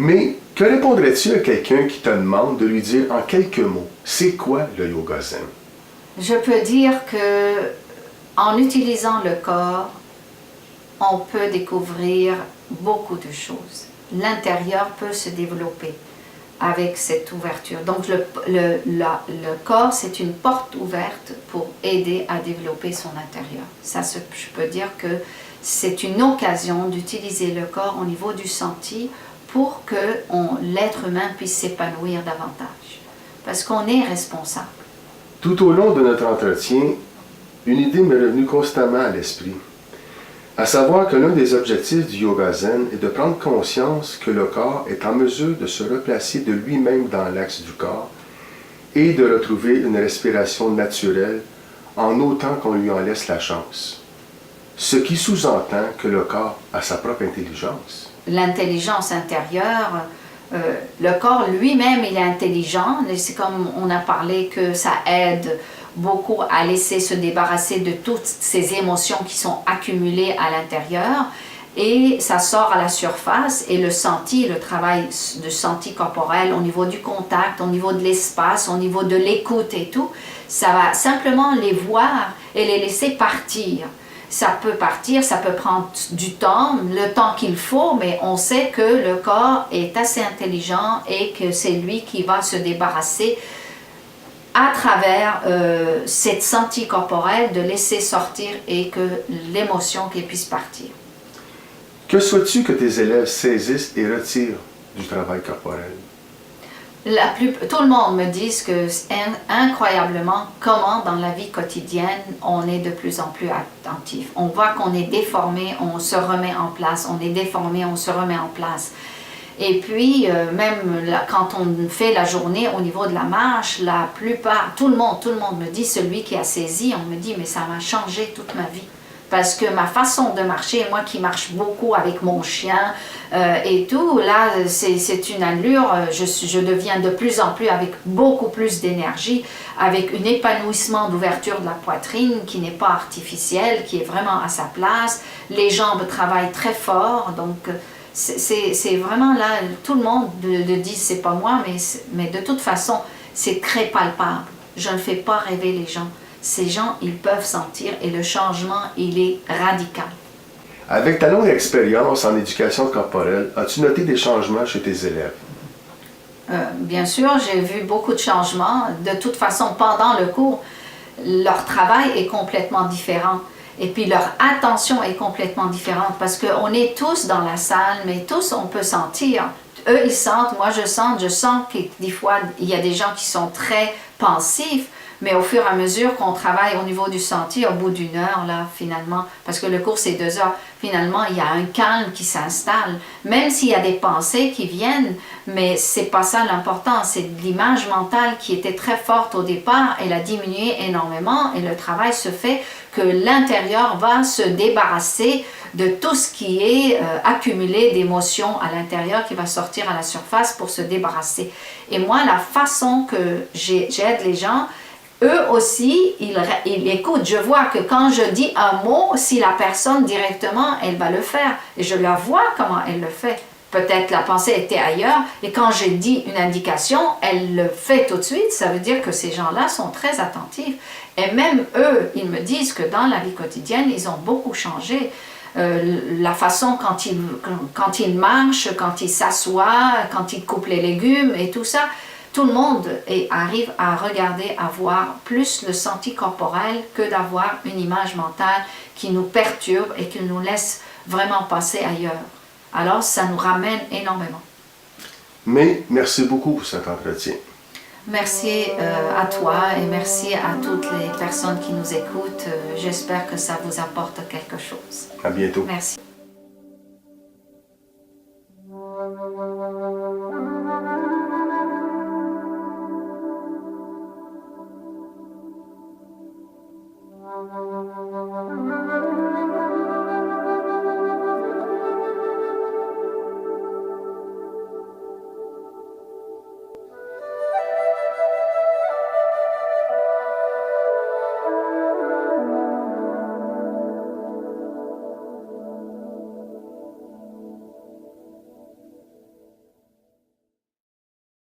Mais que répondrais-tu à quelqu'un qui te demande de lui dire en quelques mots, c'est quoi le yoga zen? Je peux dire que en utilisant le corps, on peut découvrir beaucoup de choses. L'intérieur peut se développer avec cette ouverture. Donc le corps, c'est une porte ouverte pour aider à développer son intérieur. Ça, je peux dire que c'est une occasion d'utiliser le corps au niveau du senti pour que l'être humain puisse s'épanouir davantage. Parce qu'on est responsable. Tout au long de notre entretien, une idée m'est revenue constamment à l'esprit. À savoir que l'un des objectifs du yoga zen est de prendre conscience que le corps est en mesure de se replacer de lui-même dans l'axe du corps et de retrouver une respiration naturelle en autant qu'on lui en laisse la chance. Ce qui sous-entend que le corps a sa propre intelligence. L'intelligence intérieure, le corps lui-même, il est intelligent. C'est comme on a parlé que ça aide beaucoup à laisser se débarrasser de toutes ces émotions qui sont accumulées à l'intérieur et ça sort à la surface et le senti, le travail de senti corporel au niveau du contact, au niveau de l'espace, au niveau de l'écoute et tout, ça va simplement les voir et les laisser partir. Ça peut partir, ça peut prendre du temps, le temps qu'il faut, mais on sait que le corps est assez intelligent et que c'est lui qui va se débarrasser à travers cette senti corporelle, de laisser sortir et que l'émotion qu'elle puisse partir. Que souhaites-tu que tes élèves saisissent et retirent du travail corporel? Tout le monde me dit que incroyablement comment dans la vie quotidienne on est de plus en plus attentif. On voit qu'on est déformé, on se remet en place, on est déformé, on se remet en place. Et puis même quand on fait la journée au niveau de la marche, la plupart, tout le monde me dit, celui qui a saisi, on me dit mais ça m'a changé toute ma vie. Parce que ma façon de marcher, moi qui marche beaucoup avec mon chien et tout, là c'est une allure, je deviens de plus en plus avec beaucoup plus d'énergie, avec un épanouissement d'ouverture de la poitrine qui n'est pas artificiel, qui est vraiment à sa place. Les jambes travaillent très fort, donc c'est vraiment là, tout le monde le dit, c'est pas moi, mais de toute façon, c'est très palpable. Je ne fais pas rêver les gens. Ces gens, ils peuvent sentir et le changement, il est radical. Avec ta longue expérience en éducation corporelle, as-tu noté des changements chez tes élèves? Bien sûr, j'ai vu beaucoup de changements. De toute façon, pendant le cours, leur travail est complètement différent. Et puis leur attention est complètement différente parce qu'on est tous dans la salle, mais tous on peut sentir. Eux, ils sentent, moi je sens que des fois, il y a des gens qui sont très pensifs, mais au fur et à mesure qu'on travaille au niveau du senti, au bout d'une heure, là, finalement, parce que le cours c'est 2 heures, finalement, il y a un calme qui s'installe, même s'il y a des pensées qui viennent, mais c'est pas ça l'important, c'est l'image mentale qui était très forte au départ, elle a diminué énormément et le travail se fait que l'intérieur va se débarrasser de tout ce qui est accumulé d'émotions à l'intérieur qui va sortir à la surface pour se débarrasser. Et moi, la façon que j'aide les gens, eux aussi, ils écoutent. Je vois que quand je dis un mot, si la personne directement, elle va le faire. Et je la vois comment elle le fait. Peut-être la pensée était ailleurs. Et quand je dis une indication, elle le fait tout de suite. Ça veut dire que ces gens-là sont très attentifs. Et même eux, ils me disent que dans la vie quotidienne, ils ont beaucoup changé. La façon quand ils marchent, quand ils s'assoient, quand ils coupent les légumes et tout ça, tout le monde arrive à regarder, à voir plus le senti corporel que d'avoir une image mentale qui nous perturbe et qui nous laisse vraiment passer ailleurs. Alors, ça nous ramène énormément. Mais merci beaucoup pour cet entretien. Merci à toi et merci à toutes les personnes qui nous écoutent. J'espère que ça vous apporte quelque chose. À bientôt. Merci.